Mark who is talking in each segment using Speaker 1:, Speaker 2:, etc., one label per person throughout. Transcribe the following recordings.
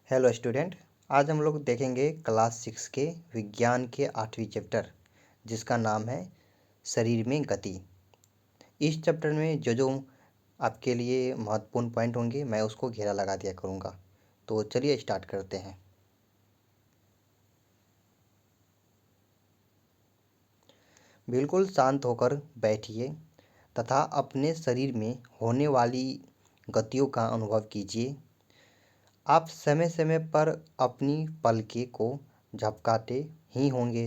Speaker 1: Hello student. आज हम लोग देखेंगे क्लास 6 के विज्ञान के 8वीं चैप्टर जिसका नाम है शरीर में गति। इस चैप्टर में जो जो आपके लिए महत्वपूर्ण पॉइंट होंगे मैं उसको घेरा लगा दिया करूँगा। तो चलिए स्टार्ट करते हैं। बिल्कुल शांत होकर बैठिए तथा अपने शरीर में होने वाली गतियों का अनुभव कीजिए। आप समय समय पर अपनी पलकों को झपकाते ही होंगे।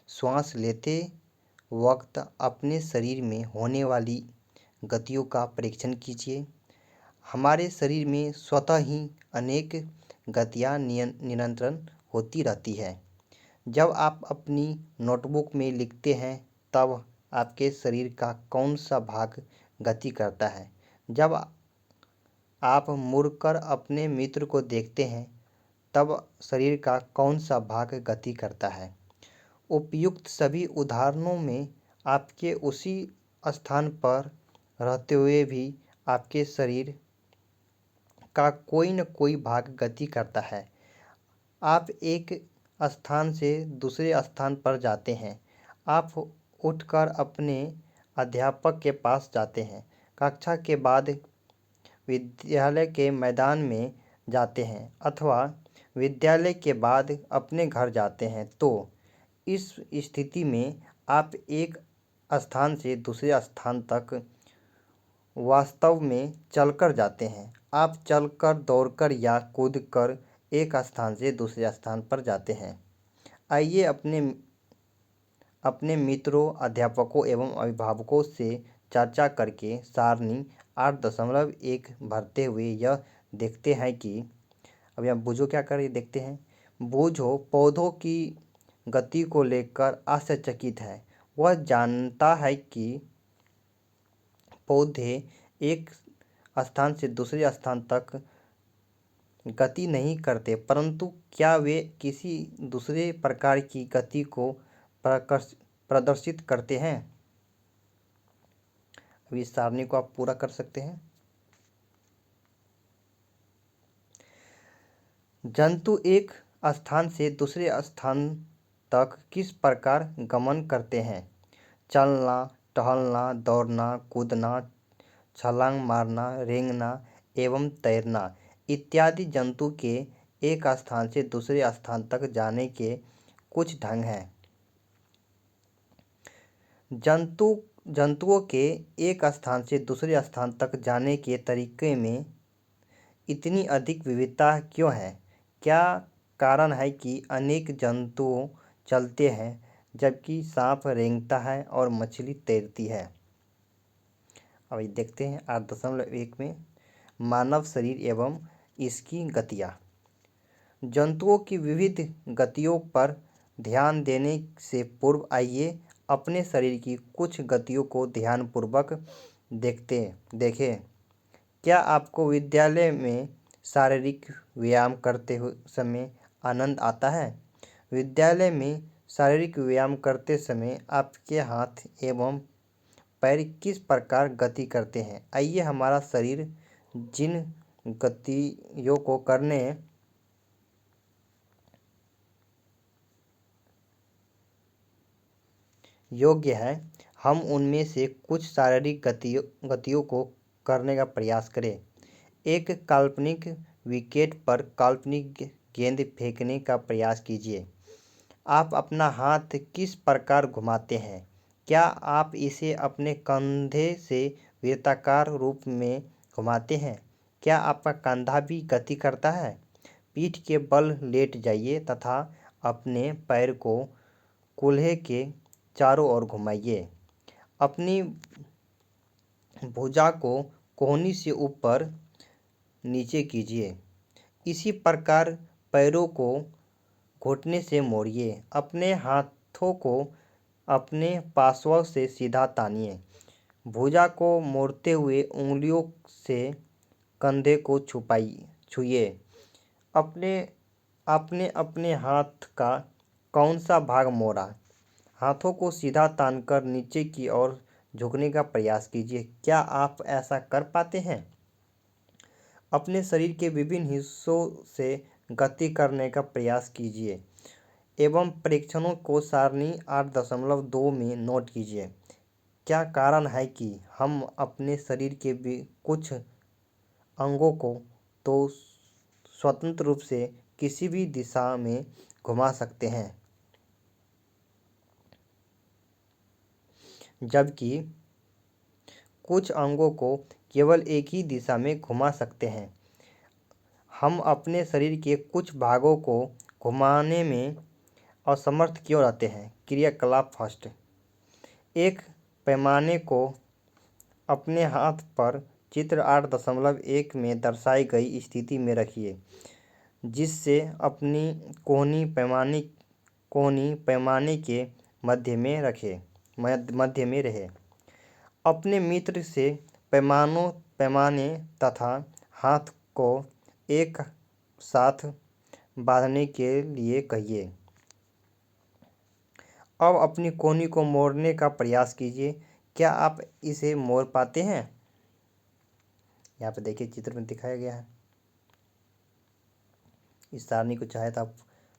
Speaker 1: श्वास लेते वक्त अपने शरीर में होने वाली गतियों का परीक्षण कीजिए। हमारे शरीर में स्वतः ही अनेक गतियाँ निरंतर होती रहती है। जब आप अपनी नोटबुक में लिखते हैं तब आपके शरीर का कौन सा भाग गति करता है? जब आप मुड़कर अपने मित्र को देखते हैं तब शरीर का कौन सा भाग गति करता है? उपयुक्त सभी उदाहरणों में आपके उसी स्थान पर रहते हुए भी आपके शरीर का कोई न कोई भाग गति करता है। आप एक स्थान से दूसरे स्थान पर जाते हैं। आप उठकर अपने अध्यापक के पास जाते हैं। कक्षा के बाद विद्यालय के मैदान में जाते हैं अथवा विद्यालय के बाद अपने घर जाते हैं। तो इस स्थिति में आप एक स्थान से दूसरे स्थान तक वास्तव में चलकर जाते हैं। आप चलकर, दौड़कर या कूदकर एक स्थान से दूसरे स्थान पर जाते हैं। आइए अपने मित्रों, अध्यापकों एवं अभिभावकों से चर्चा करके सारणी 8.1 भरते हुए यह देखते हैं कि अब यहाँ बूझो क्या कर रही देखते हैं। बूझो पौधों की गति को लेकर आश्चर्यचकित है। वह जानता है कि पौधे एक स्थान से दूसरे स्थान तक गति नहीं करते, परंतु क्या वे किसी दूसरे प्रकार की गति को प्रदर्शित करते हैं? अब इस सारणी को आप पूरा कर सकते हैं। जंतु एक स्थान से दूसरे स्थान तक किस प्रकार गमन करते हैं? चलना, टहलना, दौड़ना, कूदना, छलांग मारना, रेंगना एवं तैरना इत्यादि जंतु के एक स्थान से दूसरे स्थान तक जाने के कुछ ढंग हैं। जंतुओं के एक स्थान से दूसरे स्थान तक जाने के तरीके में इतनी अधिक विविधता क्यों है? क्या कारण है कि अनेक जंतु चलते हैं जबकि सांप रेंगता है और मछली तैरती है? अब देखते हैं 8.1 में मानव शरीर एवं इसकी गतियाँ। जंतुओं की विविध गतियों पर ध्यान देने से पूर्व आइए अपने शरीर की कुछ गतियों को ध्यानपूर्वक देखें। क्या आपको विद्यालय में शारीरिक व्यायाम करते समय आनंद आता है? विद्यालय में शारीरिक व्यायाम करते समय आपके हाथ एवं पैर किस प्रकार गति करते हैं? आइए हमारा शरीर जिन गतियों को करने योग्य है, हम उनमें से कुछ शारीरिक गतियों को करने का प्रयास करें। एक काल्पनिक विकेट पर काल्पनिक गेंद फेंकने का प्रयास कीजिए। आप अपना हाथ किस प्रकार घुमाते हैं? क्या आप इसे अपने कंधे से वृत्ताकार रूप में घुमाते हैं? क्या आपका कंधा भी गति करता है? पीठ के बल लेट जाइए तथा अपने पैर को कूल्हे के चारों ओर घुमाइए। अपनी भुजा को कोहनी से ऊपर नीचे कीजिए। इसी प्रकार पैरों को घुटने से मोड़िए। अपने हाथों को अपने पार्श्व से सीधा तानिए। भुजा को मोड़ते हुए उंगलियों से कंधे को छूइए। आपने अपने हाथ का कौन सा भाग मोड़ा? हाथों को सीधा तानकर नीचे की ओर झुकने का प्रयास कीजिए। क्या आप ऐसा कर पाते हैं? अपने शरीर के विभिन्न हिस्सों से गति करने का प्रयास कीजिए एवं परीक्षणों को सारणी 8.2 में नोट कीजिए। क्या कारण है कि हम अपने शरीर के कुछ अंगों को तो स्वतंत्र रूप से किसी भी दिशा में घुमा सकते हैं, जबकि कुछ अंगों को केवल एक ही दिशा में घुमा सकते हैं। हम अपने शरीर के कुछ भागों को घुमाने में असमर्थ क्यों रहते हैं? क्रियाकलाप फर्स्ट। एक पैमाने को अपने हाथ पर चित्र 8.1 में दर्शाई गई स्थिति में रखिए, जिससे अपनी कोहनी पैमाने के मध्य में रहे। अपने मित्र से पैमाने तथा हाथ को एक साथ बांधने के लिए कहिए। अब अपनी कोहनी को मोड़ने का प्रयास कीजिए। क्या आप इसे मोड़ पाते हैं? यहाँ पे देखिए चित्र में दिखाया गया है। इस सारणी को चाहे तो आप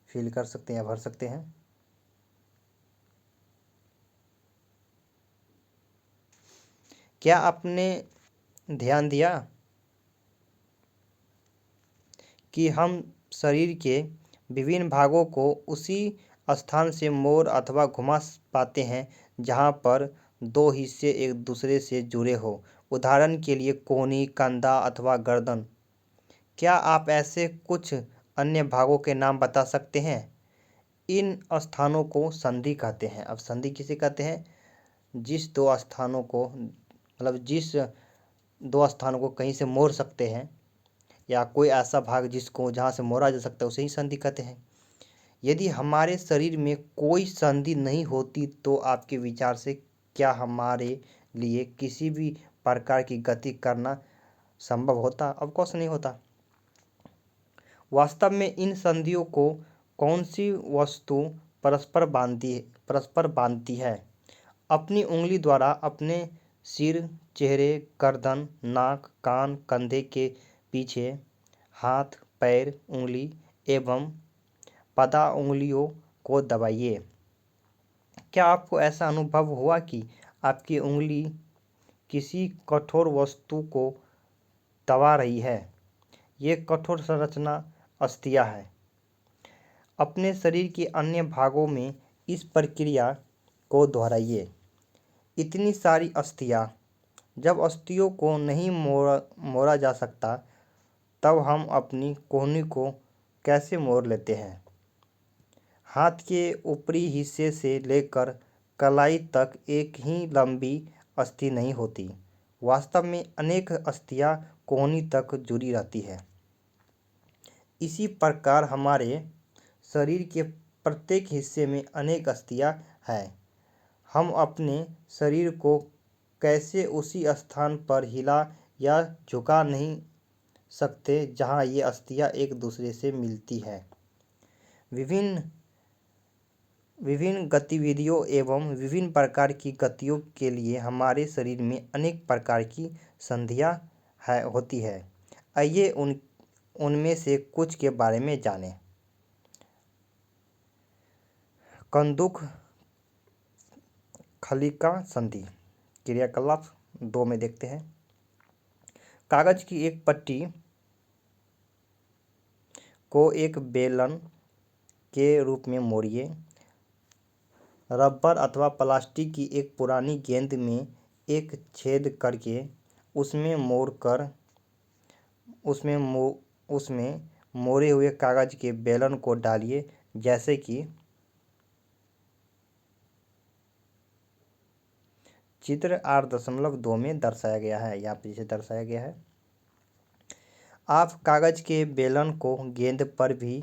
Speaker 1: फिल कर सकते हैं या भर सकते हैं। क्या आपने ध्यान दिया कि हम शरीर के विभिन्न भागों को उसी स्थान से मोड़ अथवा घुमा पाते हैं जहाँ पर दो हिस्से एक दूसरे से जुड़े हो? उदाहरण के लिए कोहनी, कंधा अथवा गर्दन। क्या आप ऐसे कुछ अन्य भागों के नाम बता सकते हैं? इन स्थानों को संधि कहते हैं। अब संधि किसे कहते हैं? जिस दो स्थानों को कहीं से मोड़ सकते हैं या कोई ऐसा भाग जहाँ से मोड़ा जा सकता है उसे ही संधि कहते हैं। यदि हमारे शरीर में कोई संधि नहीं होती तो आपके विचार से क्या हमारे लिए किसी भी प्रकार की गति करना संभव होता? ऑफकोर्स नहीं होता। वास्तव में इन संधियों को कौन सी वस्तु परस्पर बांधती है? अपनी उंगली द्वारा अपने सिर, चेहरे, गर्दन, नाक, कान, कंधे के पीछे, हाथ, पैर, उंगली एवं पदा उंगलियों को दबाइए। क्या आपको ऐसा अनुभव हुआ कि आपकी उंगली किसी कठोर वस्तु को दबा रही है? ये कठोर संरचना अस्थियाँ है। अपने शरीर के अन्य भागों में इस प्रक्रिया को दोहराइए। इतनी सारी अस्थियाँ। जब अस्थियों को नहीं मोड़ा जा सकता तब हम अपनी कोहनी को कैसे मोड़ लेते हैं? हाथ के ऊपरी हिस्से से लेकर कलाई तक एक ही लंबी अस्थि नहीं होती। वास्तव में अनेक अस्थियाँ कोहनी तक जुड़ी रहती है। इसी प्रकार हमारे शरीर के प्रत्येक हिस्से में अनेक अस्थियाँ हैं। हम अपने शरीर को कैसे उसी स्थान पर हिला या झुका नहीं सकते जहाँ ये अस्थियाँ एक दूसरे से मिलती हैं। विभिन्न गतिविधियों एवं विभिन्न प्रकार की गतियों के लिए हमारे शरीर में अनेक प्रकार की संधियाँ होती है। आइए उनमें से कुछ के बारे में जानें। कंदुक खलिका संधि। क्रियाकलाप 2 में देखते हैं। कागज की एक पट्टी को एक बेलन के रूप में मोड़िए। रबर अथवा प्लास्टिक की एक पुरानी गेंद में एक छेद करके उसमें मोड़े हुए कागज के बेलन को डालिए, जैसे कि चित्र 8.2 में दर्शाया गया है। यहाँ पे जैसे दर्शाया गया है। आप कागज के बेलन को गेंद पर भी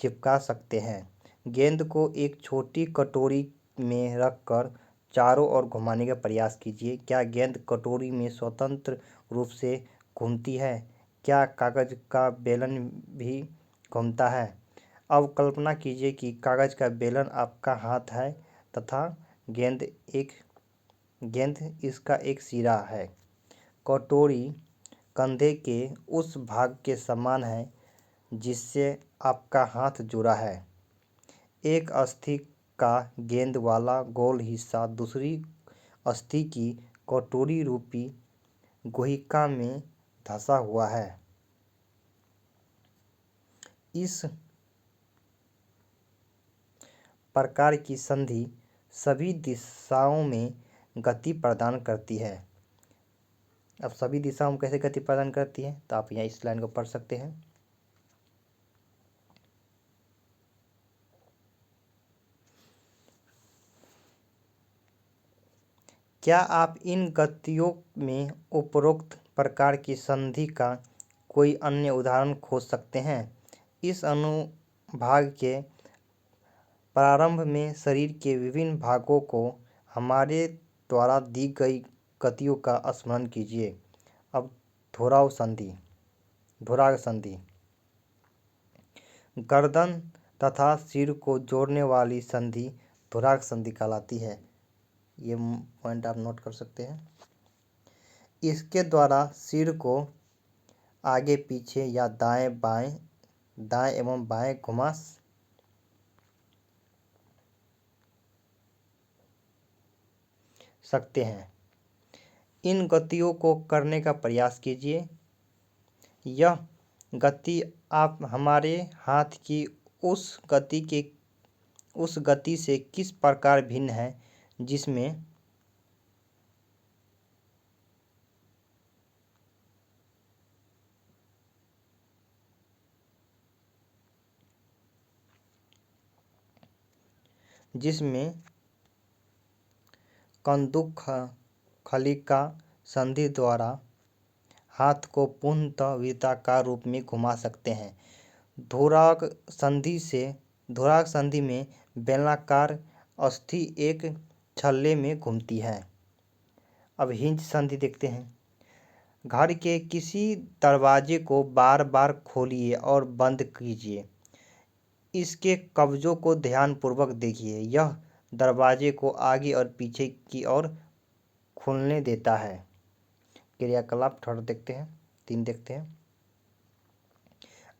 Speaker 1: चिपका सकते हैं। गेंद को एक छोटी कटोरी में रखकर चारों ओर घुमाने का प्रयास कीजिए। क्या गेंद कटोरी में स्वतंत्र रूप से घूमती है? क्या कागज का बेलन भी घूमता है? अब कल्पना कीजिए कि कागज का बेलन आपका हाथ है तथा गेंद इसका एक सिरा है। कटोरी कंधे के उस भाग के समान है जिससे आपका हाथ जुड़ा है। एक अस्थि का गेंद वाला गोल हिस्सा दूसरी अस्थि की कटोरी रूपी गुहिका में धंसा हुआ है। इस प्रकार की संधि सभी दिशाओं में गति प्रदान करती है। अब सभी दिशाओं में कैसे गति प्रदान करती है, तो आप यहाँ इस लाइन को पढ़ सकते हैं। क्या आप इन गतियों में उपरोक्त प्रकार की संधि का कोई अन्य उदाहरण खोज सकते हैं? इस अनुभाग के प्रारंभ में शरीर के विभिन्न भागों को हमारे द्वारा दी गई गतियों का स्मरण कीजिए। अब धुराव संधि। धुराग संधि गर्दन तथा सिर को जोड़ने वाली संधि धुराग संधि कहलाती है। ये पॉइंट आप नोट कर सकते हैं। इसके द्वारा सिर को आगे पीछे या दाएं एवं बाएं घुमा सकते हैं। इन गतियों को करने का प्रयास कीजिए। यह गति आप हमारे हाथ की उस गति से किस प्रकार भिन्न है जिसमें कंदुक खलिका संधि द्वारा हाथ को पूर्णतः वृत्ताकार रूप में घुमा सकते हैं। धुराग संधि में बेलनाकार अस्थि एक छल्ले में घूमती है। अब हिंज संधि देखते हैं। घर के किसी दरवाजे को बार बार खोलिए और बंद कीजिए। इसके कब्जों को ध्यानपूर्वक देखिए। यह दरवाजे को आगे और पीछे की ओर खुलने देता है। क्रियाकलाप 3 देखते हैं।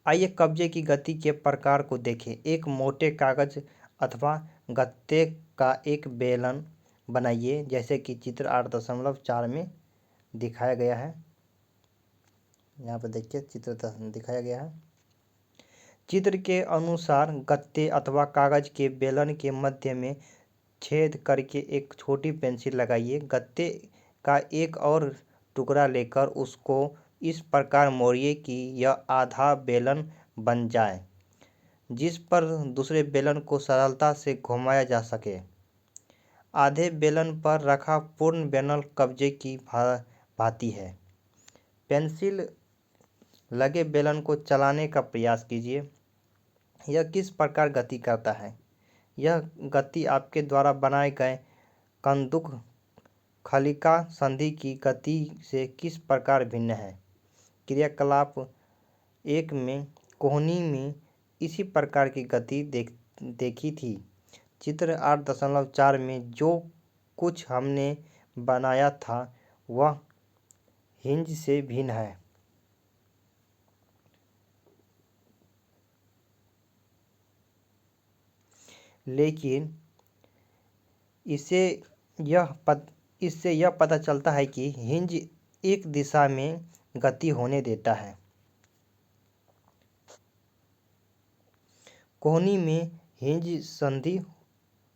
Speaker 1: आइए कब्जे की गति के प्रकार को देखें। एक मोटे कागज अथवा गत्ते का एक बेलन बनाइए, जैसे कि चित्र 8.4 में दिखाया गया है। यहाँ पर देखिए चित्र दिखाया गया है। चित्र के अनुसार गत्ते अथवा कागज के बेलन के मध्य में छेद करके एक छोटी पेंसिल लगाइए। गत्ते का एक और टुकड़ा लेकर उसको इस प्रकार मोड़िए कि यह आधा बेलन बन जाए, जिस पर दूसरे बेलन को सरलता से घुमाया जा सके। आधे बेलन पर रखा पूर्ण बेलन कब्जे की भांति है। पेंसिल लगे बेलन को चलाने का प्रयास कीजिए। यह किस प्रकार गति करता है? यह गति आपके द्वारा बनाए गए कंदुक खलिका संधि की गति से किस प्रकार भिन्न है? क्रियाकलाप 1 में कोहनी में इसी प्रकार की गति देखी थी। चित्र 8.4 में जो कुछ हमने बनाया था वह हिंज से भिन्न है। लेकिन इससे यह पता चलता है कि हिंज एक दिशा में गति होने देता है। कोहनी में हिंज संधि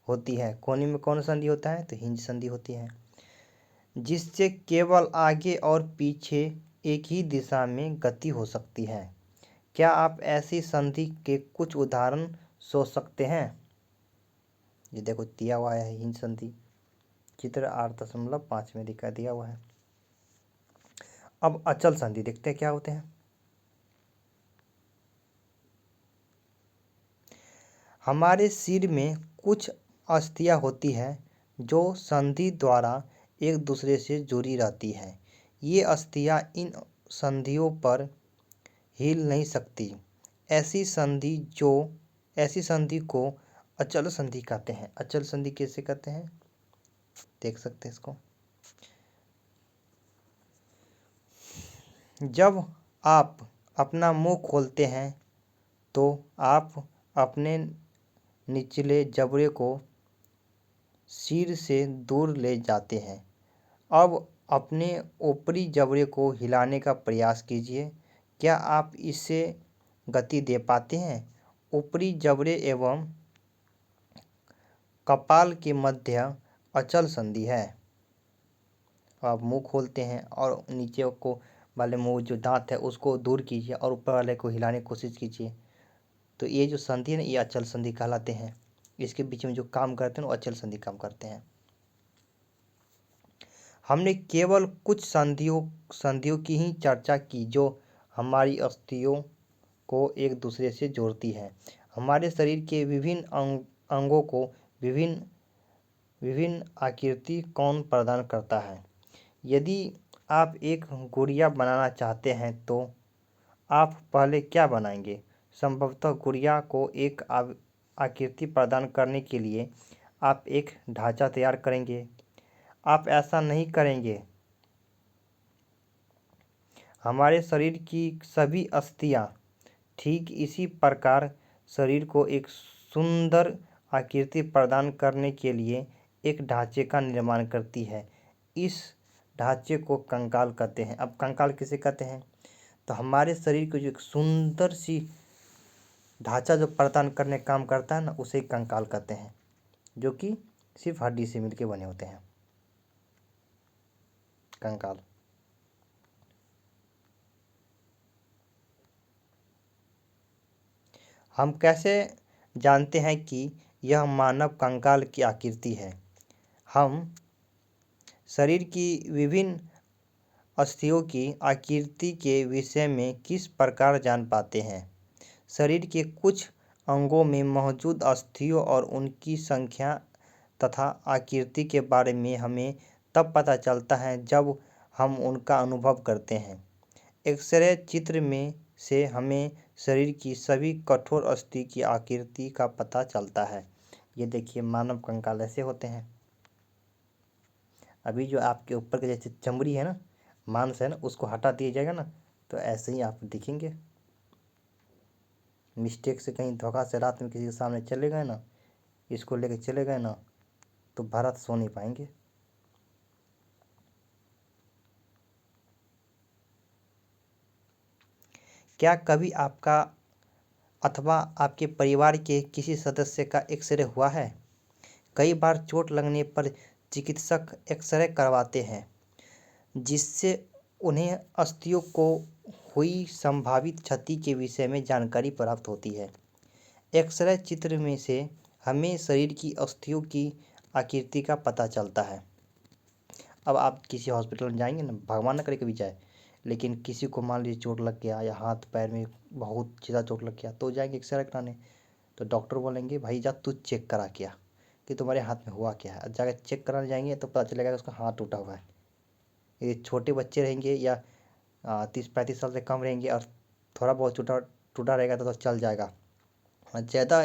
Speaker 1: होती है। कोहनी में कौन संधि होता है? तो हिंज संधि होती है, जिससे केवल आगे और पीछे एक ही दिशा में गति हो सकती है। क्या आप ऐसी संधि के कुछ उदाहरण सोच सकते हैं? ये देखो दिया हुआ है हिंज संधि, चित्र 8.5 में दिया हुआ है। अब अचल संधि देखते हैं क्या होते हैं। हमारे सिर में कुछ अस्थियां होती हैं जो संधि द्वारा एक दूसरे से जुड़ी रहती हैं। ये अस्थियां इन संधियों पर हिल नहीं सकती। ऐसी संधि को अचल संधि कहते हैं। अचल संधि कैसे कहते हैं देख सकते हैं इसको। जब आप अपना मुंह खोलते हैं तो आप अपने निचले जबड़े को सिर से दूर ले जाते हैं। अब अपने ऊपरी जबड़े को हिलाने का प्रयास कीजिए। क्या आप इससे गति दे पाते हैं? ऊपरी जबड़े एवं कपाल के मध्य अचल संधि है। आप मुंह खोलते हैं और नीचे को वाले मुंह जो दांत है उसको दूर कीजिए और ऊपर वाले को हिलाने की कोशिश कीजिए। तो ये जो संधि है ना, ये अचल संधि कहलाते हैं। इसके बीच में जो काम करते हैं वो अचल संधि काम करते हैं। हमने केवल कुछ संधियों की ही चर्चा की जो हमारी अस्थियों को एक दूसरे से जोड़ती है। हमारे शरीर के विभिन्न अंगों को विभिन्न विभिन्न आकृति कौन प्रदान करता है। यदि आप एक गुड़िया बनाना चाहते हैं तो आप पहले क्या बनाएंगे? संभवतः गुड़िया को एक आकृति प्रदान करने के लिए आप एक ढांचा तैयार करेंगे। आप ऐसा नहीं करेंगे। हमारे शरीर की सभी अस्थियां ठीक इसी प्रकार शरीर को एक सुंदर आकृति प्रदान करने के लिए एक ढांचे का निर्माण करती है। इस ढांचे को कंकाल कहते हैं। अब कंकाल किसे कहते हैं? तो हमारे शरीर को जो एक सुंदर सी ढांचा जो प्रदान करने काम करता है ना, उसे कंकाल कहते हैं, जो कि सिर्फ हड्डी से मिलके बने होते हैं। कंकाल। हम कैसे जानते हैं कि यह मानव कंकाल की आकृति है? हम शरीर की विभिन्न अस्थियों की आकृति के विषय में किस प्रकार जान पाते हैं? शरीर के कुछ अंगों में मौजूद अस्थियों और उनकी संख्या तथा आकृति के बारे में हमें तब पता चलता है जब हम उनका अनुभव करते हैं। एक्सरे चित्र में से हमें शरीर की सभी कठोर अस्थि की आकृति का पता चलता है। ये देखिए, मानव कंकाल ऐसे होते हैं। अभी जो आपके ऊपर के जैसे चमड़ी है ना, मांस है ना, उसको हटा दिया जाएगा ना, तो ऐसे ही आप दिखेंगे। मिस्टेक से कहीं धोखा से रात में किसी के सामने चले गए ना, इसको लेके चले गए ना, तो भारत सो नहीं पाएंगे। क्या कभी आपका अथवा आपके परिवार के किसी सदस्य का एक्सरे हुआ है? कई बार चोट लगने पर चिकित्सक एक्सरे करवाते हैं, जिससे उन्हें अस्थियों को हुई संभावित क्षति के विषय में जानकारी प्राप्त होती है। एक्सरे चित्र में से हमें शरीर की अस्थियों की आकृति का पता चलता है। अब आप किसी हॉस्पिटल में जाएंगे ना, भगवान न करे कभी जाए, लेकिन किसी को मान लीजिए चोट लग गया या हाथ पैर में बहुत ज़्यादा चोट लग गया, तो जाएंगे एक्सरे कराने। तो डॉक्टर बोलेंगे भाई जा तू चेक करा क्या कि तुम्हारे हाथ में हुआ क्या है। जाकर चेक कराने जाएंगे तो पता चलेगा कि उसका हाथ टूटा हुआ है। ये छोटे बच्चे रहेंगे या 30-35 साल से कम रहेंगे और थोड़ा बहुत टूटा टूटा रहेगा तो चल जाएगा। ज़्यादा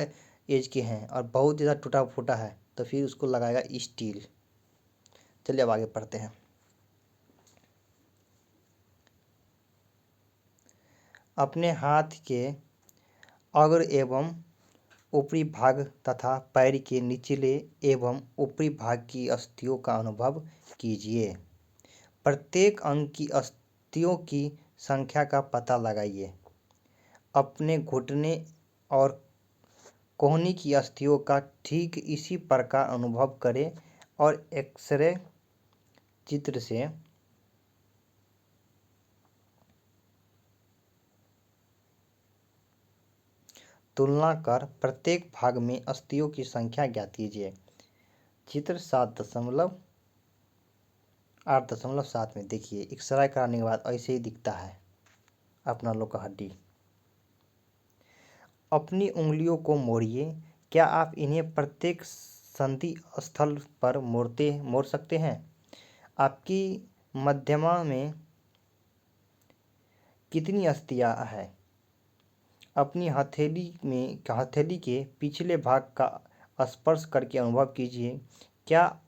Speaker 1: एज के हैं और बहुत ज़्यादा टूटा फूटा है तो फिर उसको लगाएगा स्टील। चलिए अब आगे पढ़ते हैं। अपने हाथ के अग्र एवं ऊपरी भाग तथा पैर के निचले एवं ऊपरी भाग की अस्थियों का अनुभव कीजिए। प्रत्येक अंग की अस्थियों की संख्या का पता लगाइए। अपने घुटने और कोहनी की अस्थियों का ठीक इसी प्रकार अनुभव करें और एक्सरे चित्र से तुलना कर प्रत्येक भाग में अस्थियों की संख्या ज्ञात कीजिए। चित्र 8.7 में देखिए, एक्सरे कराने के बाद ऐसे ही दिखता है अपना लोग का हड्डी। अपनी उंगलियों को मोड़िए। क्या आप इन्हें प्रत्येक संधि स्थल पर मोड़ सकते हैं? आपकी मध्यमा में कितनी अस्थियां हैं? अपनी हथेली के पिछले भाग का स्पर्श करके अनुभव कीजिए। क्या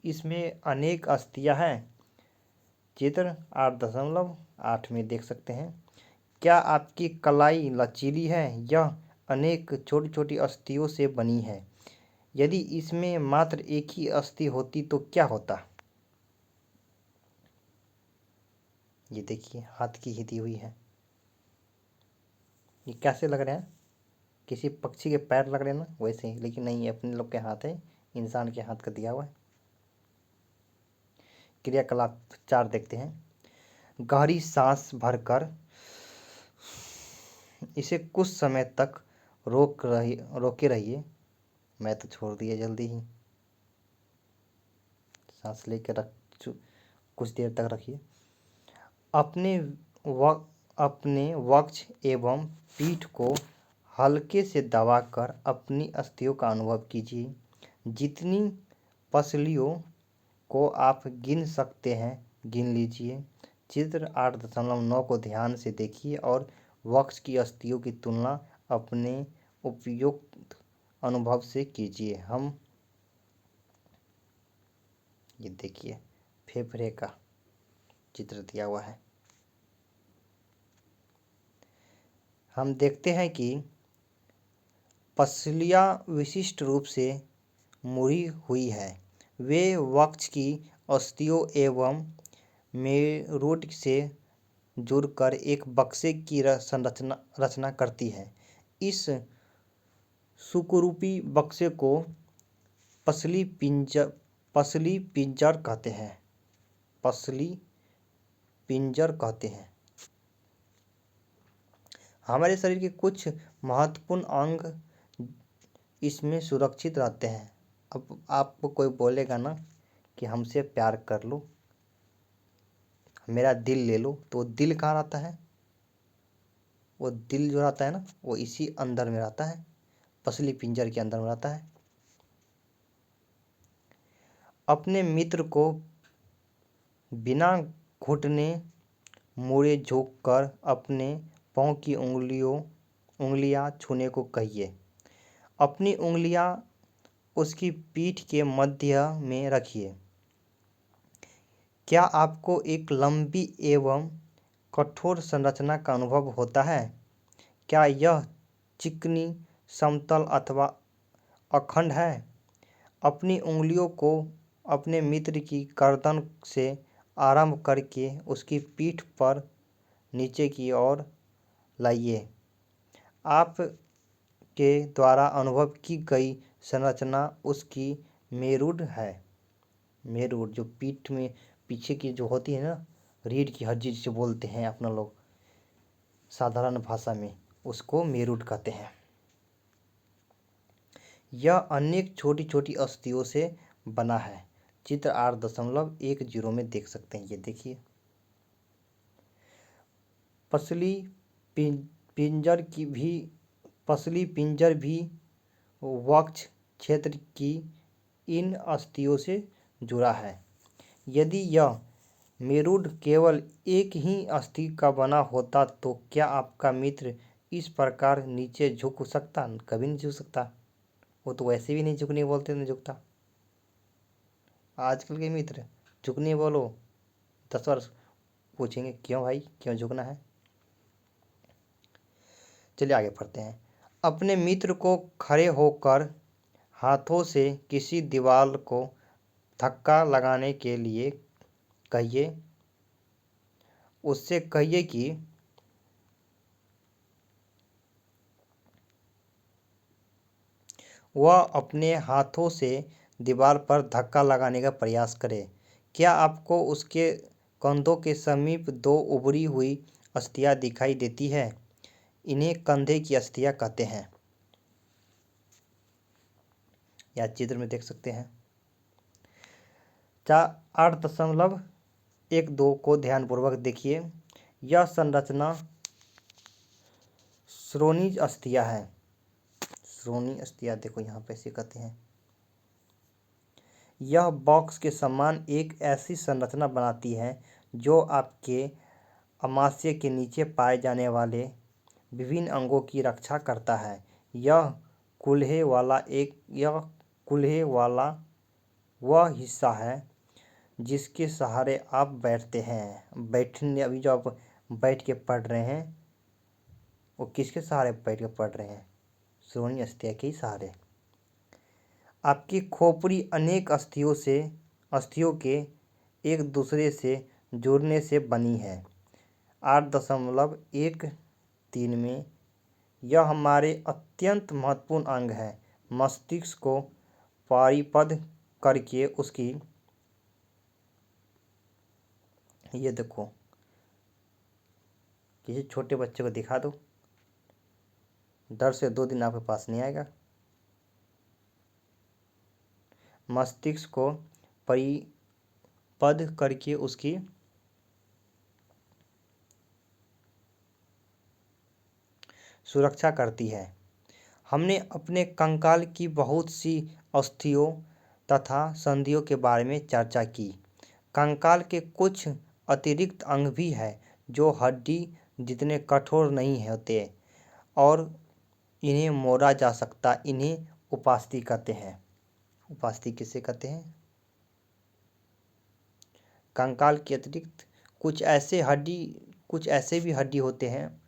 Speaker 1: इसमें अनेक अस्थियां हैं? चित्र 8.8 में देख सकते हैं। क्या आपकी कलाई लचीली है? यह अनेक छोटी छोटी अस्थियों से बनी है। यदि इसमें मात्र एक ही अस्थि होती तो क्या होता? ये देखिए, हाथ की ही दी हुई है। ये कैसे लग रहे हैं? किसी पक्षी के पैर लग रहे हैं ना, वैसे ही, लेकिन नहीं, अपने लोग के हाथ है, इंसान के हाथ का दिया हुआ है। क्रियाकलाप 4 देखते हैं। गहरी सांस भरकर इसे कुछ समय तक रोके रहिए। मैं तो छोड़ दिया जल्दी ही। सांस लेकर कुछ देर तक रखिए। अपने वक्ष एवं पीठ को हल्के से दबाकर अपनी अस्थियों का अनुभव कीजिए। जितनी पसलियों को आप गिन सकते हैं गिन लीजिए। चित्र 8.9 को ध्यान से देखिए और वक्ष की अस्थियों की तुलना अपने उपयुक्त अनुभव से कीजिए। हम ये देखिए, फेफड़े का चित्र दिया हुआ है। हम देखते हैं कि पसलियाँ विशिष्ट रूप से मुड़ी हुई है। वे वक्ष की अस्थियों एवं मेरुट से जुड़कर एक बक्से की रचना करती है। इस सुकुरूपी बक्से को पसली पिंजर कहते हैं। पसली पिंजर कहते हैं। हमारे शरीर के कुछ महत्वपूर्ण अंग इसमें सुरक्षित रहते हैं। अब आपको कोई बोलेगा ना कि हमसे प्यार कर लो, मेरा दिल ले लो, तो दिल कहाँ रहता है? वो दिल जो रहता है ना, वो इसी अंदर में रहता है, पसली पिंजर के अंदर में रहता है। अपने मित्र को बिना घुटने मुड़े झुककर अपने पाँव की उंगलियां छूने को कहिए। अपनी उंगलियां उसकी पीठ के मध्य में रखिए। क्या आपको एक लंबी एवं कठोर संरचना का अनुभव होता है? क्या यह चिकनी, समतल अथवा अखंड है? अपनी उंगलियों को अपने मित्र की गर्दन से आरंभ करके उसकी पीठ पर नीचे की ओर लाइए। आपके द्वारा अनुभव की गई संरचना उसकी मेरुड है। मेरुड जो पीठ में पीछे की जो होती है ना, रीढ़ की हड्डी जिसे बोलते हैं अपना लोग साधारण भाषा में, उसको मेरुड कहते हैं। यह अनेक छोटी छोटी अस्थियों से बना है। चित्र 8.10 में देख सकते हैं। ये देखिए, पसली पिंजर भी वक्ष क्षेत्र की इन अस्थियों से जुड़ा है। यदि यह मेरुड केवल एक ही अस्थि का बना होता तो क्या आपका मित्र इस प्रकार नीचे झुक सकता? कभी नहीं झुक सकता। वो तो वैसे भी नहीं झुकने बोलते, नहीं झुकता। आजकल के मित्र झुकने बोलो 10 वर्ष पूछेंगे क्यों भाई, क्यों झुकना है। चलिए आगे पढ़ते हैं। अपने मित्र को खड़े होकर हाथों से किसी दीवार को धक्का लगाने के लिए कहिए। उससे कहिए कि वह अपने हाथों से दीवार पर धक्का लगाने का प्रयास करे। क्या आपको उसके कंधों के समीप 2 उभरी हुई अस्थियां दिखाई देती है? इन्हें कंधे की अस्थियां कहते हैं। या चित्र में देख सकते हैं। 8.12 को ध्यानपूर्वक देखिए। यह संरचना श्रोणि अस्थियां है। श्रोणि अस्थियां देखो यहाँ पे ऐसे कहते हैं। यह बॉक्स के समान एक ऐसी संरचना बनाती है जो आपके अमाशय के नीचे पाए जाने वाले विभिन्न अंगों की रक्षा करता है। यह कूल्हे वाला वह हिस्सा है जिसके सहारे आप बैठते हैं। बैठने, अभी जो आप बैठ के पढ़ रहे हैं वो किसके सहारे बैठ के पढ़ रहे हैं? श्रोणि अस्थिया के ही सहारे। आपकी खोपड़ी अनेक अस्थियों के एक दूसरे से जुड़ने से बनी है। 8.13 में यह हमारे अत्यंत महत्वपूर्ण अंग है। मस्तिष्क को परिपक्व करके उसकी, ये देखो, किसी छोटे बच्चे को दिखा दो, डर से 2 दिन आपके पास नहीं आएगा। मस्तिष्क को परिपक्व करके उसकी सुरक्षा करती है। हमने अपने कंकाल की बहुत सी अस्थियों तथा संधियों के बारे में चर्चा की। कंकाल के कुछ अतिरिक्त अंग भी हैं जो हड्डी जितने कठोर नहीं होते और इन्हें मोड़ा जा सकता। इन्हें उपास्थि कहते हैं। उपास्थि किसे कहते हैं? कंकाल के अतिरिक्त कुछ ऐसे भी हड्डी होते हैं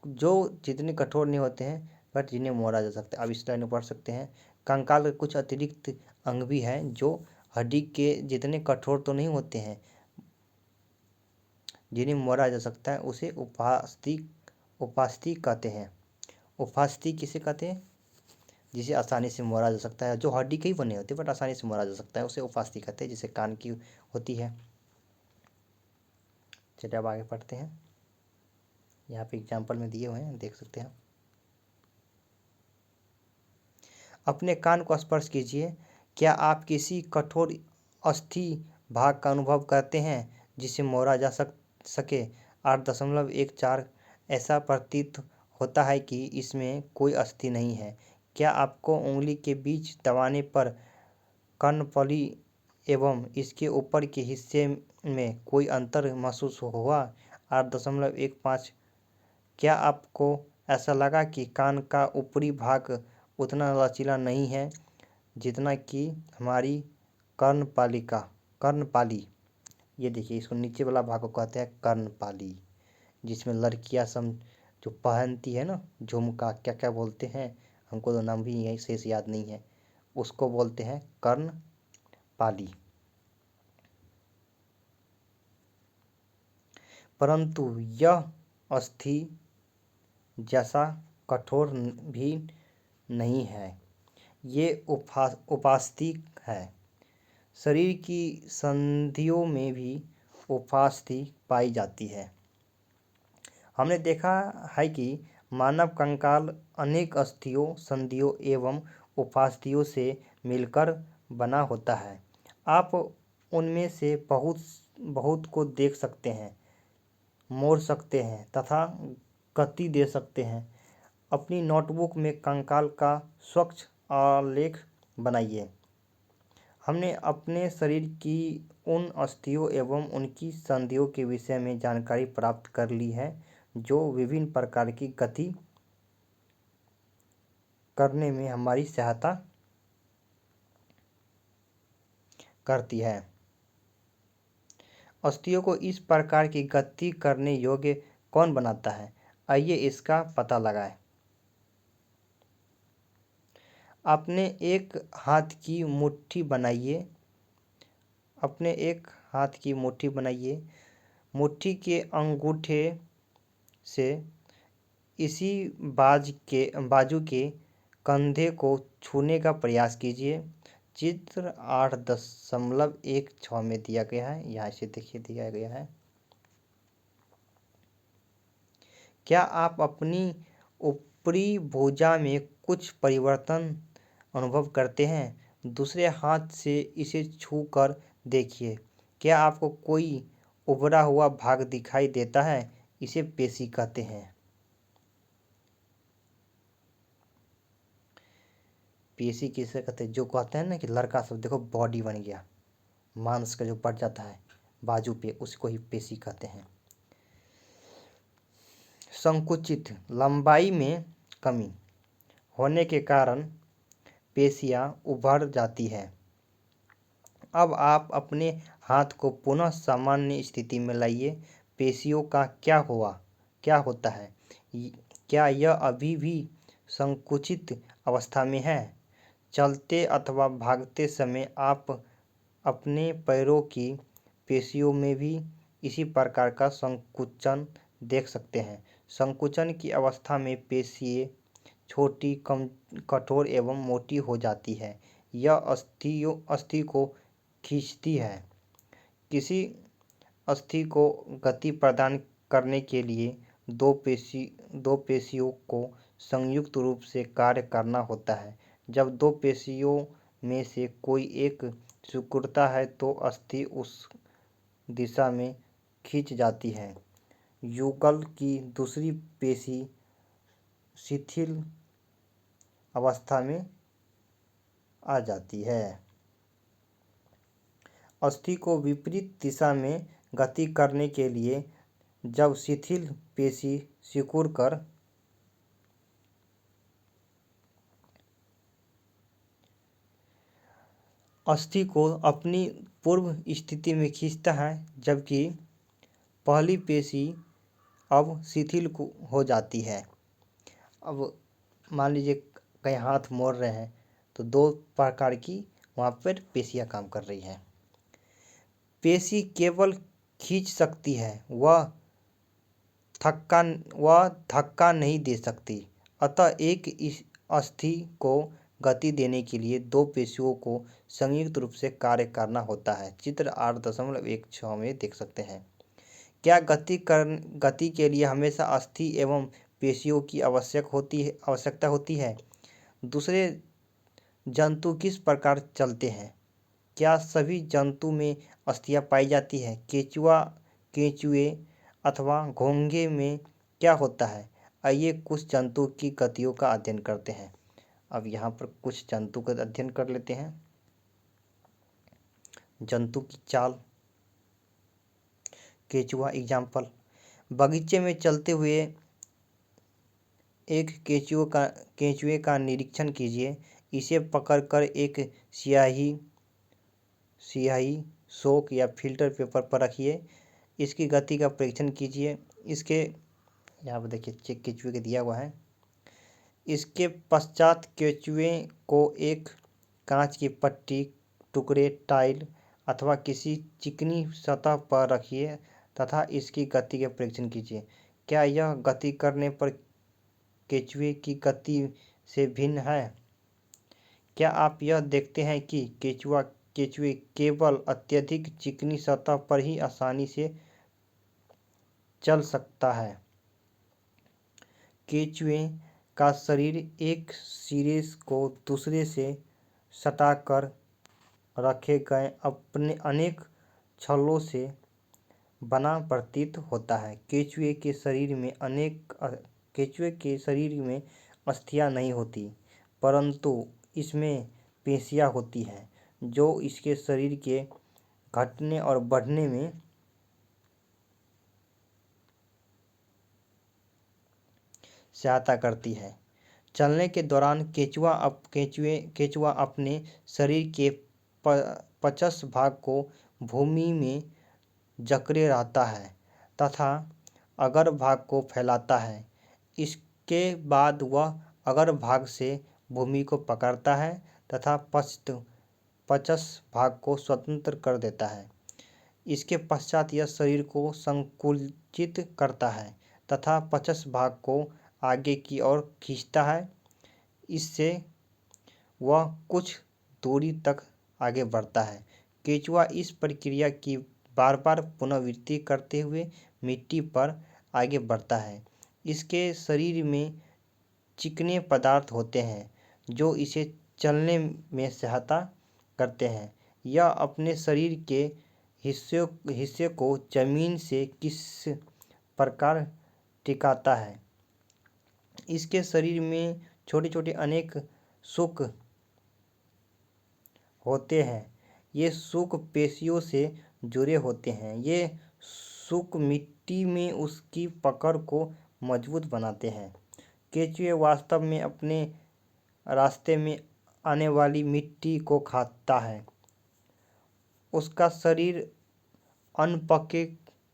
Speaker 1: जो जितने कठोर नहीं होते हैं बट जिन्हें मोड़ा जा सकता है। अब इस लाइन में पढ़ सकते हैं, कंकाल के कुछ अतिरिक्त अंग भी हैं जो हड्डी के जितने कठोर तो नहीं होते हैं, जिन्हें मोड़ा जा सकता है, उसे उपास्थि कहते हैं। उपास्थि किसे कहते हैं? जिसे आसानी से मोड़ा जा सकता है, जो हड्डी के ही बने होते हैं बट आसानी से मोड़ा जा सकता है, उसे उपास्थि कहते हैं। जिसे कान की होती है। चलिए अब आगे पढ़ते हैं। यहाँ पे एग्जाम्पल में दिए हुए हैं, देख सकते हैं। अपने कान को स्पर्श कीजिए। क्या आप किसी कठोर अस्थि भाग का अनुभव करते हैं जिसे मोड़ा जा सके? 8.14 ऐसा प्रतीत होता है कि इसमें कोई अस्थि नहीं है। क्या आपको उंगली के बीच दबाने पर कर्णफली एवं इसके ऊपर के हिस्से में कोई अंतर महसूस हुआ? 8.15 क्या आपको ऐसा लगा कि कान का ऊपरी भाग उतना लचीला नहीं है जितना कि हमारी कर्णपाली? ये देखिए, इसको नीचे वाला भाग को कहते हैं कर्णपाली, जिसमें लड़कियां जो पहनती है ना, झुमका, क्या क्या बोलते हैं, हमको तो नाम भी यही शेष याद नहीं है, उसको बोलते हैं कर्णपाली। परंतु यह अस्थि जैसा कठोर भी नहीं है। ये उपास्थि है। शरीर की संधियों में भी उपास्थि पाई जाती है। हमने देखा है कि मानव कंकाल अनेक अस्थियों, संधियों एवं उपास्थियों से मिलकर बना होता है। आप उनमें से बहुत को देख सकते हैं, मोड़ सकते हैं तथा गति दे सकते हैं। अपनी नोटबुक में कंकाल का स्वच्छ आलेख बनाइए। हमने अपने शरीर की उन अस्थियों एवं उनकी संधियों के विषय में जानकारी प्राप्त कर ली है जो विभिन्न प्रकार की गति करने में हमारी सहायता करती है। अस्थियों को इस प्रकार की गति करने योग्य कौन बनाता है? आइए इसका पता लगाएं। अपने एक हाथ की मुट्ठी बनाइए। मुट्ठी के अंगूठे से इसी बाजू के कंधे को छूने का प्रयास कीजिए। चित्र 8.16 में दिया गया है, यहाँ से देखिए दिया गया है। क्या आप अपनी ऊपरी भुजा में कुछ परिवर्तन अनुभव करते हैं? दूसरे हाथ से इसे छू कर देखिए। क्या आपको कोई उभरा हुआ भाग दिखाई देता है? इसे पेशी कहते हैं। पेशी किसे कहते हैं? जो कहते हैं ना कि लड़का सब देखो बॉडी बन गया, मांस का जो बढ़ जाता है बाजू पे, उसको ही पेशी कहते हैं। संकुचित लंबाई में कमी होने के कारण पेशियां उभर जाती हैं। अब आप अपने हाथ को पुनः सामान्य स्थिति में लाइए। पेशियों का क्या होता है? क्या यह अभी भी संकुचित अवस्था में है? चलते अथवा भागते समय आप अपने पैरों की पेशियों में भी इसी प्रकार का संकुचन देख सकते हैं। संकुचन की अवस्था में पेशियाँ छोटी, कठोर एवं मोटी हो जाती है। यह अस्थि को खींचती है। किसी अस्थि को गति प्रदान करने के लिए दो पेशियों को संयुक्त रूप से कार्य करना होता है। जब दो पेशियों में से कोई एक सिकुड़ता है तो अस्थि उस दिशा में खींच जाती है। युगल की दूसरी पेशी शिथिल अवस्था में आ जाती है। अस्थि को विपरीत दिशा में गति करने के लिए जब शिथिल पेशी सिकुड़कर अस्थि को अपनी पूर्व स्थिति में खींचता है, जबकि पहली पेशी अब शिथिल हो जाती है। अब मान लीजिए कहीं हाथ मोड़ रहे हैं तो दो प्रकार की वहाँ पर पेशियाँ काम कर रही हैं। पेशी केवल खींच सकती है, वह धक्का नहीं दे सकती। अतः एक अस्थि को गति देने के लिए दो पेशियों को संयुक्त रूप से कार्य करना होता है। चित्र 8.16 में देख सकते हैं। क्या गति के लिए हमेशा अस्थि एवं पेशियों की आवश्यकता होती है? दूसरे जंतु किस प्रकार चलते हैं? क्या सभी जंतु में अस्थियां पाई जाती है? केंचुए अथवा घोंघे में क्या होता है? आइए कुछ जंतु की गतियों का अध्ययन करते हैं। अब यहाँ पर कुछ जंतु का अध्ययन कर लेते हैं। जंतु की चाल। केंचुआ एग्जाम्पल। बगीचे में चलते हुए एक केंचुए का निरीक्षण कीजिए। इसे पकड़कर एक स्याही, शोक या फिल्टर पेपर पर रखिए। इसकी गति का परीक्षण कीजिए। इसके यहाँ पर देखिए केंचुए के दिया हुआ है। इसके पश्चात केंचुए को एक कांच की पट्टी, टुकड़े, टाइल अथवा किसी चिकनी सतह पर रखिए तथा इसकी गति का परीक्षण कीजिए। क्या यह गति करने पर केंचुए की गति से भिन्न है? क्या आप यह देखते हैं कि केंचुए केवल अत्यधिक चिकनी सतह पर ही आसानी से चल सकता है? केंचुए का शरीर एक सिरे को दूसरे से सटाकर रखे गए अपने अनेक छल्लों से बना प्रतीत होता है। केंचुए के शरीर में अस्थियां नहीं होती, परंतु इसमें पेशियां होती हैं जो इसके शरीर के घटने और बढ़ने में सहायता करती है। चलने के दौरान केंचुआ अपने शरीर के 50 भाग को भूमि में जकड़े रहता है तथा अग्र भाग को फैलाता है। इसके बाद वह अग्र भाग से भूमि को पकड़ता है तथा 50 भाग को स्वतंत्र कर देता है। इसके पश्चात यह शरीर को संकुचित करता है तथा 50 भाग को आगे की ओर खींचता है। इससे वह कुछ दूरी तक आगे बढ़ता है। केंचुआ इस प्रक्रिया की बार बार पुनरावृत्ति करते हुए मिट्टी पर आगे बढ़ता है। इसके शरीर में चिकने पदार्थ होते हैं जो इसे चलने में सहायता करते हैं। यह अपने शरीर के हिस्से को जमीन से किस प्रकार टिकाता है? इसके शरीर में छोटे छोटे अनेक शुक होते हैं। ये शुक पेशियों से जुड़े होते हैं। ये शुक मिट्टी में उसकी पकड़ को मजबूत बनाते हैं। केंचुए वास्तव में अपने रास्ते में आने वाली मिट्टी को खाता है। उसका शरीर अनपके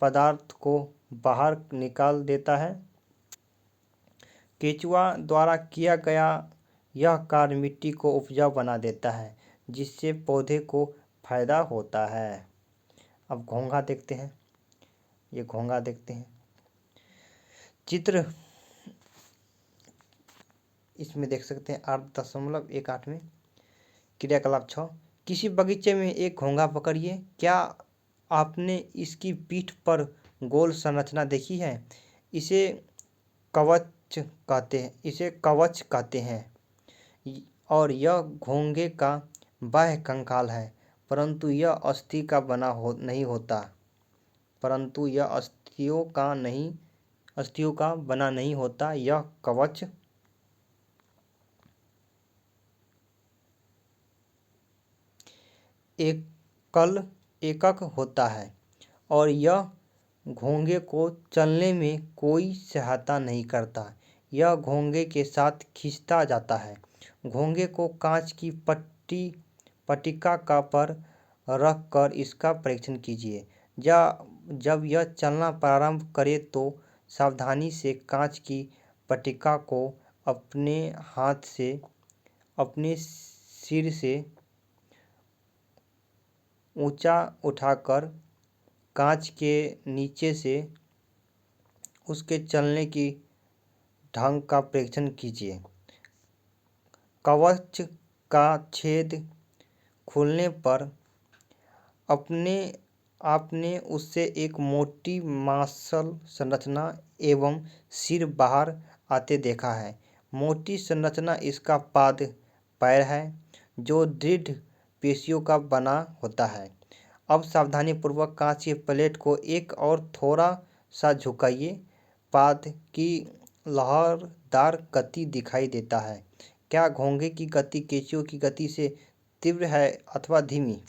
Speaker 1: पदार्थ को बाहर निकाल देता है। केंचुआ द्वारा किया गया यह कार्य मिट्टी को उपजाऊ बना देता है, जिससे पौधे को फायदा होता है। अब घोंघा देखते हैं। ये घोंघा देखते हैं। चित्र इसमें देख सकते हैं 8.18 में। क्रियाकलाप 6, किसी बगीचे में एक घोंघा पकड़िए। क्या आपने इसकी पीठ पर गोल संरचना देखी है? इसे कवच कहते हैं और यह घोंघे का बाह्य कंकाल है, परंतु यह अस्थि का बना नहीं होता। परंतु यह अस्थियों का बना नहीं होता। यह कवच एकक होता है और यह घोंघे को चलने में कोई सहायता नहीं करता। यह घोंघे के साथ खींचता जाता है। घोंघे को कांच की पट्टिका का पर रखकर इसका परीक्षण कीजिए। जब यह चलना प्रारंभ करे तो सावधानी से कांच की पट्टिका को अपने हाथ से अपने सिर से ऊंचा उठाकर कांच के नीचे से उसके चलने की ढंग का परीक्षण कीजिए। कवच का छेद खुलने पर आपने उससे एक मोटी मांसल संरचना एवं सिर बाहर आते देखा है। मोटी संरचना इसका पैर है, जो दृढ़ पेशियों का बना होता है। अब सावधानीपूर्वक कांच की प्लेट को एक और थोड़ा सा झुकाइए। पाद की लहरदार गति दिखाई देता है। क्या घोंघे की गति केंचुए की गति से तीव्र है अथवा धीमी?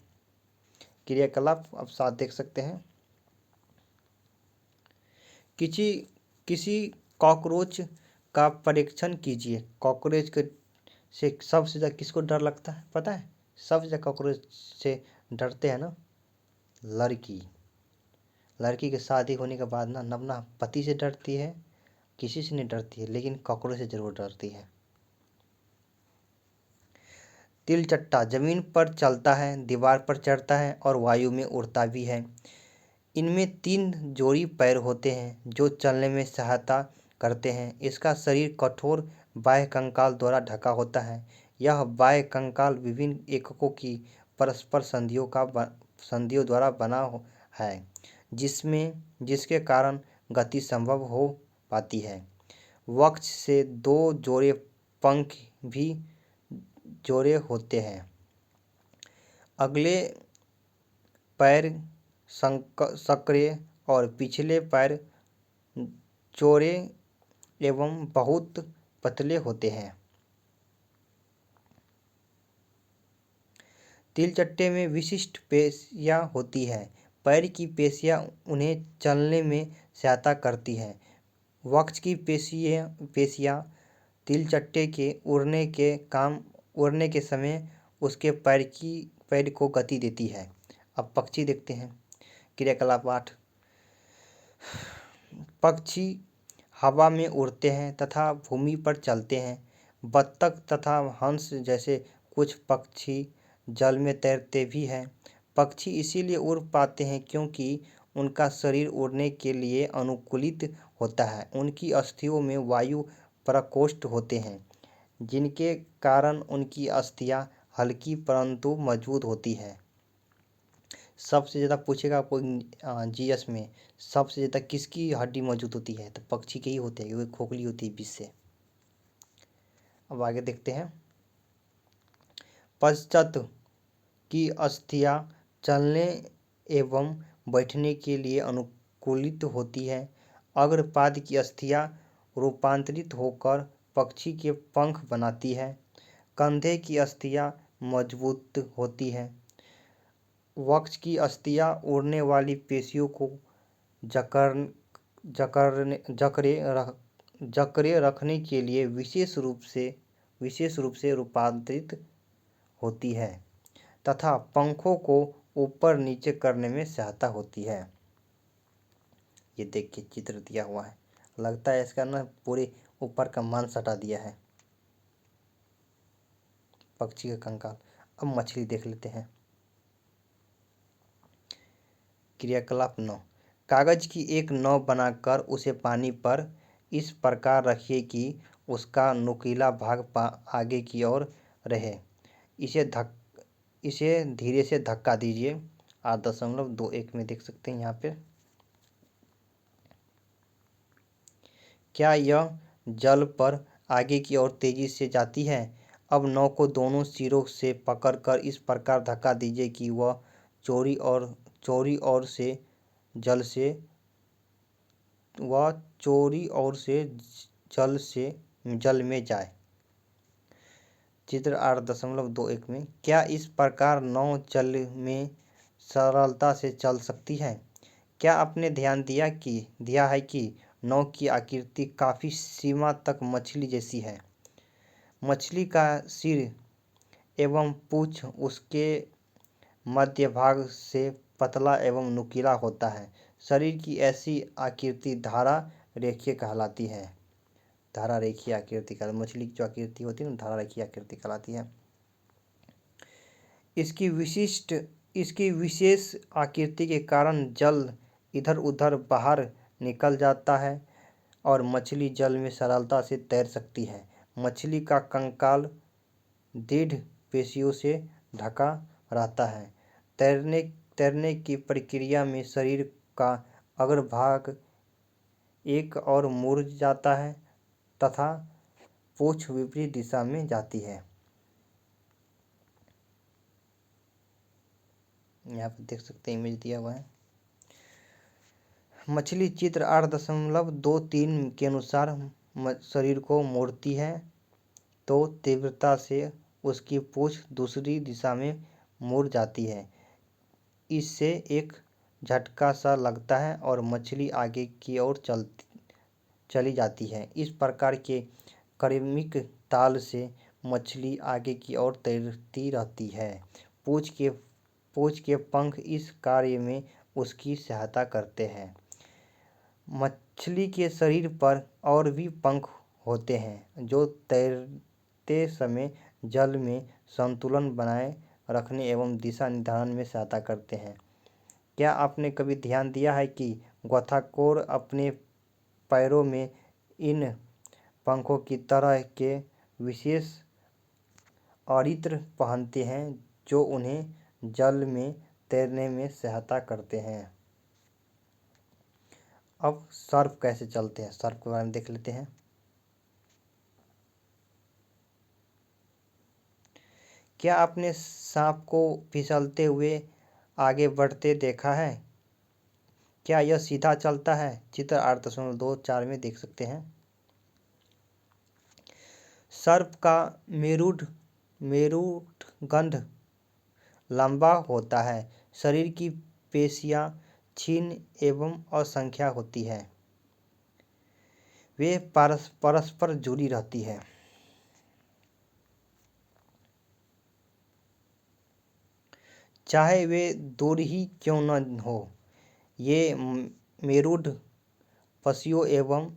Speaker 1: क्रियाकलाप अब 7 देख सकते हैं। किसी कॉकरोच का परीक्षण कीजिए। कॉकरोच से सबसे ज़्यादा किसको डर लगता है पता है? सबसे ज़्यादा कॉकरोच से डरते हैं ना लड़की के शादी होने के बाद ना अपना पति से डरती है, किसी से नहीं डरती है, लेकिन कॉकरोच से जरूर डरती है। तिलचट्टा जमीन पर चलता है, दीवार पर चढ़ता है और वायु में उड़ता भी है। इनमें 3 जोड़ी पैर होते हैं जो चलने में सहायता करते हैं। इसका शरीर कठोर बाह्य कंकाल द्वारा ढका होता है। यह बाह्य कंकाल विभिन्न एककों की परस्पर संधियों द्वारा बना है, जिसके कारण गति संभव हो पाती है। वक्ष से 2 जोड़े पंख भी जोड़े होते हैं। अगले पैर सक्रिय और पिछले पैर चौड़े एवं बहुत पतले होते हैं। तिलचट्टे में विशिष्ट पेशियां होती हैं। पैर की पेशियां उन्हें चलने में सहायता करती हैं। वक्ष की पेशियां तिलचट्टे के उड़ने के समय उसके पैर को गति देती है। अब पक्षी देखते हैं। क्रियाकलाप 8, पक्षी हवा में उड़ते हैं तथा भूमि पर चलते हैं। बत्तख तथा हंस जैसे कुछ पक्षी जल में तैरते भी हैं। पक्षी इसीलिए उड़ पाते हैं क्योंकि उनका शरीर उड़ने के लिए अनुकूलित होता है। उनकी अस्थियों में वायु प्रकोष्ठ होते हैं, जिनके कारण उनकी अस्थियां हल्की परंतु मजबूत होती है। सबसे ज़्यादा पूछेगा कोई जीएस में, सबसे ज़्यादा किसकी हड्डी मजबूत होती है? तो पक्षी की ही होती है, क्योंकि खोखली होती है बीच से। अब आगे देखते हैं। पश्चात की अस्थियां चलने एवं बैठने के लिए अनुकूलित होती है। अग्रपाद की अस्थियां रूपांतरित होकर पक्षी के पंख बनाती है। कंधे की अस्थियां मजबूत होती है। वक्ष की अस्थियां उड़ने वाली पेशियों को जकड़े रखने के लिए विशेष रूप से रूपांतरित होती है तथा पंखों को ऊपर नीचे करने में सहायता होती है। ये देखिए चित्र दिया हुआ है, लगता है इसका ना पूरे ऊपर का मांस हटा दिया है पक्षी का कंकाल। अब मछली देख लेते हैं। क्रियाकलाप 9। कागज की एक नाव बनाकर उसे पानी पर इस प्रकार रखिए कि उसका नुकीला भाग आगे की ओर रहे। इसे धीरे से धक्का दीजिए। 8.21 में देख सकते हैं यहाँ पे। क्या यह जल पर आगे की ओर तेजी से जाती है? अब नाव को दोनों सिरों से पकड़कर इस प्रकार धक्का दीजिए कि वह चौड़ी ओर से जल में जाए। चित्र 8.21 में क्या इस प्रकार नाव जल में सरलता से चल सकती है? क्या आपने ध्यान दिया है कि नाव की आकृति काफ़ी सीमा तक मछली जैसी है? मछली का सिर एवं पूँछ उसके मध्य भाग से पतला एवं नुकीला होता है। शरीर की ऐसी आकृति धारा रेखीय कहलाती है। धारा रेखीय आकृति का मछली की जो आकृति होती है ना, धारा रेखीय आकृति कहलाती है। इसकी विशेष आकृति के कारण जल इधर उधर बाहर निकल जाता है और मछली जल में सरलता से तैर सकती है। मछली का कंकाल दृढ़ पेशियों से ढका रहता है। तैरने की प्रक्रिया में शरीर का अग्रभाग एक और मुड़ जाता है तथा पूँछ विपरीत दिशा में जाती है। यहाँ पर देख सकते हैं, इमेज दिया हुआ है। मछली चित्र 8.23 के अनुसार शरीर को मोड़ती है तो तीव्रता से उसकी पूँछ दूसरी दिशा में मुड़ जाती है। इससे एक झटका सा लगता है और मछली आगे की ओर चली जाती है। इस प्रकार के क्रमिक ताल से मछली आगे की ओर तैरती रहती है। पूँछ के पंख इस कार्य में उसकी सहायता करते हैं। मछली के शरीर पर और भी पंख होते हैं जो तैरते समय जल में संतुलन बनाए रखने एवं दिशा निर्धारण में सहायता करते हैं। क्या आपने कभी ध्यान दिया है कि गोताखोर अपने पैरों में इन पंखों की तरह के विशेष अरित्र पहनते हैं जो उन्हें जल में तैरने में सहायता करते हैं। अब सर्प कैसे चलते हैं, सर्प के बारे में देख लेते हैं। क्या आपने सांप को फिसलते हुए आगे बढ़ते देखा है? क्या यह सीधा चलता है? चित्र 8.24 में देख सकते हैं। सर्प का मेरुदंड लंबा होता है। शरीर की पेशियां क्षीण एवं असंख्य होती है। वे परस्पर जुड़ी रहती है। चाहे वे दूर ही क्यों न हो, ये मेरुद पशियों एवं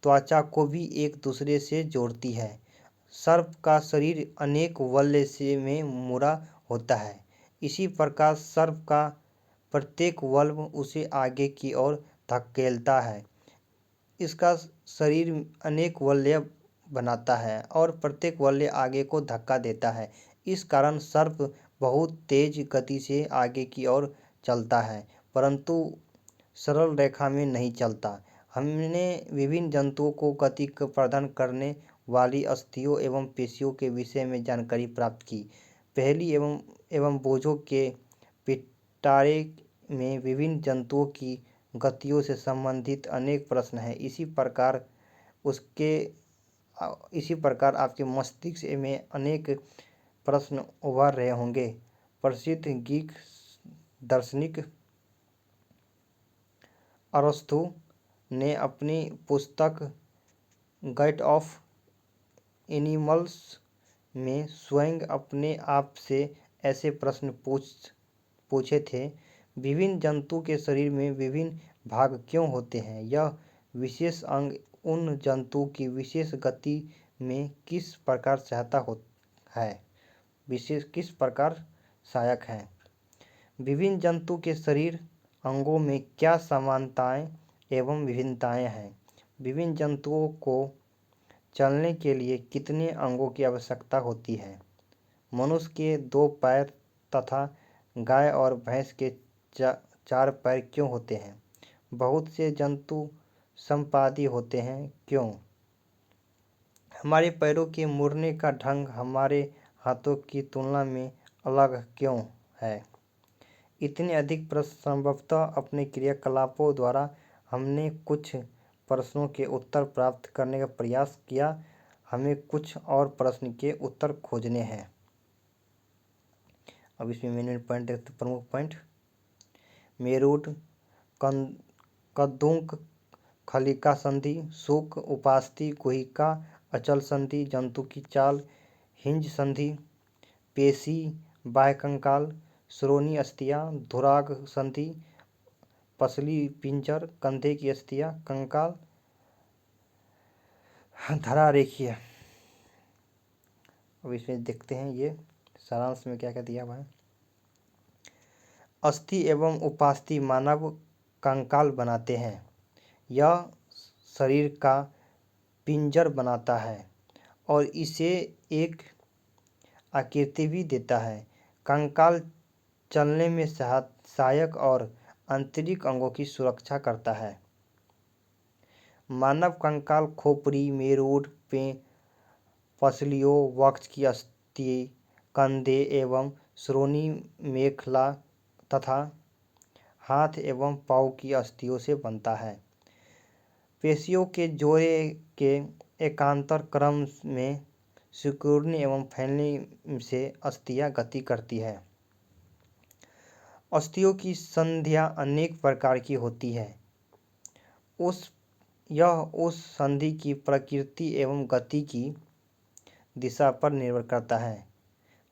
Speaker 1: त्वचा को भी एक दूसरे से जोड़ती है। सर्प का शरीर अनेक वलय से में मुड़ा होता है। इसी प्रकार सर्प का प्रत्येक वल्ब उसे आगे की ओर धकेलता है। इसका शरीर अनेक वलय बनाता है और प्रत्येक वलय आगे को धक्का देता है। इस कारण सर्प बहुत तेज गति से आगे की ओर चलता है, परंतु सरल रेखा में नहीं चलता। हमने विभिन्न जंतुओं को गति प्रदान करने वाली अस्थियों एवं पेशियों के विषय में जानकारी प्राप्त की। पहेली एवं बोझों के पिटारे में विभिन्न जंतुओं की गतियों से संबंधित अनेक प्रश्न हैं। इसी प्रकार आपके मस्तिष्क में अनेक प्रश्न उभर रहे होंगे। प्रसिद्ध ग्रीक दार्शनिक अरस्तु ने अपनी पुस्तक गैट ऑफ एनिमल्स में स्वयं अपने आप से ऐसे प्रश्न पूछे थे, विभिन्न जंतु के शरीर में विभिन्न भाग क्यों होते हैं? यह विशेष अंग उन जंतु की विशेष गति में किस प्रकार सहायक है? विभिन्न जंतु के शरीर अंगों में क्या समानताएं एवं विभिन्नताएं हैं? विभिन्न जंतुओं को चलने के लिए कितने अंगों की आवश्यकता होती है? मनुष्य के 2 पैर तथा गाय और भैंस के 4 पैर क्यों होते हैं? बहुत से जंतु संपादी होते हैं, क्यों? हमारे पैरों के मुड़ने का ढंग हमारे हाथों की तुलना में अलग क्यों है? इतने अधिक प्रश्न संभवतः अपने क्रियाकलापों द्वारा हमने कुछ प्रश्नों के उत्तर प्राप्त करने का प्रयास किया। हमें कुछ और प्रश्न के उत्तर खोजने हैं। अब इसमें मेन पॉइंट देखते, प्रमुख पॉइंट। मेरुड, कद्दूक, खलिका संधि, सुक, उपास्थि, गुहिका, अचल संधि, जंतु की चाल, हिंज संधि, पेशी, बाह्य कंकाल, श्रोणि अस्थियां, धुराग संधि, पसली पिंजर, कंधे की अस्थियां, कंकाल, धरा रेखीय। अब इसमें देखते हैं ये सारांश में क्या क्या दिया हुआ है। अस्थि एवं उपास्थि मानव कंकाल बनाते हैं। यह शरीर का पिंजर बनाता है और इसे एक आकृति भी देता है। कंकाल चलने में सहायक और आंतरिक अंगों की सुरक्षा करता है। मानव कंकाल खोपड़ी, मेरुड, पसलियों, वक्ष की अस्थि, कंधे एवं श्रोणि, मेखला तथा हाथ एवं पाँव की अस्थियों से बनता है। पेशियों के जोड़े के एकांतर क्रम में सिकुड़ने एवं फैलने से अस्थियां गति करती है। अस्थियों की संधियां अनेक प्रकार की होती है। यह उस संधि की प्रकृति एवं गति की दिशा पर निर्भर करता है।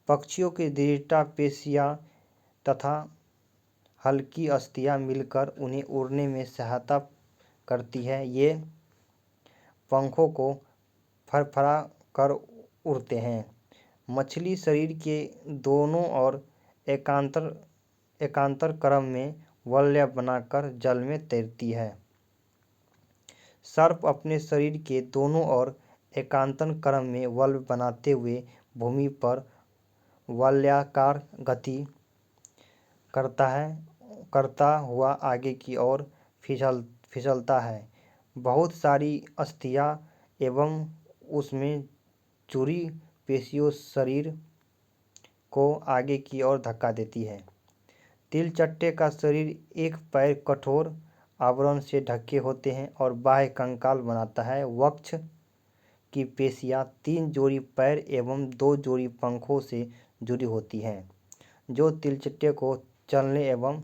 Speaker 1: पक्षियों की दृढ़ता पेशियां तथा हल्की अस्थियां मिलकर उन्हें उड़ने में सहायता करती है। ये पंखों को फड़फड़ा कर उड़ते हैं। मछली शरीर के दोनों ओर एकांतर क्रम में वलय बनाकर जल में तैरती है। सर्प अपने शरीर के दोनों ओर एकांतर क्रम में वलय बनाते हुए भूमि पर वलयाकार गति करता हुआ आगे की ओर फिसलता है। बहुत सारी अस्थियां एवं उसमें जुड़ी पेशियों शरीर को आगे की ओर धक्का देती है। तिलचट्टे का शरीर एक पैर कठोर आवरण से ढके होते हैं और बाह्य कंकाल बनाता है। वक्ष की पेशियां 3 जोड़ी पैर एवं 2 जोड़ी पंखों से जुड़ी होती हैं, जो तिलचट्टे को चलने एवं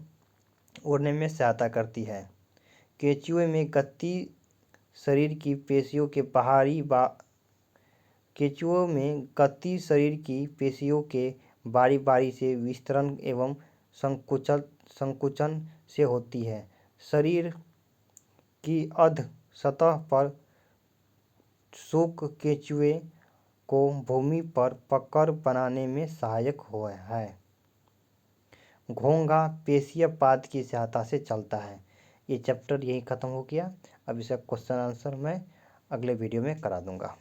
Speaker 1: उड़ने में सहायता करती है। केंचुए में गति शरीर की पेशियों के बारी बारी से विस्तारण एवं संकुचन से होती है। शरीर की अध सतह पर शुक केंचुए को भूमि पर पकड़ बनाने में सहायक है। घोंघा पेशीय पाद की सहायता से चलता है। ये चैप्टर यहीं ख़त्म हो गया। अब इसका क्वेश्चन आंसर मैं अगले वीडियो में करा दूंगा।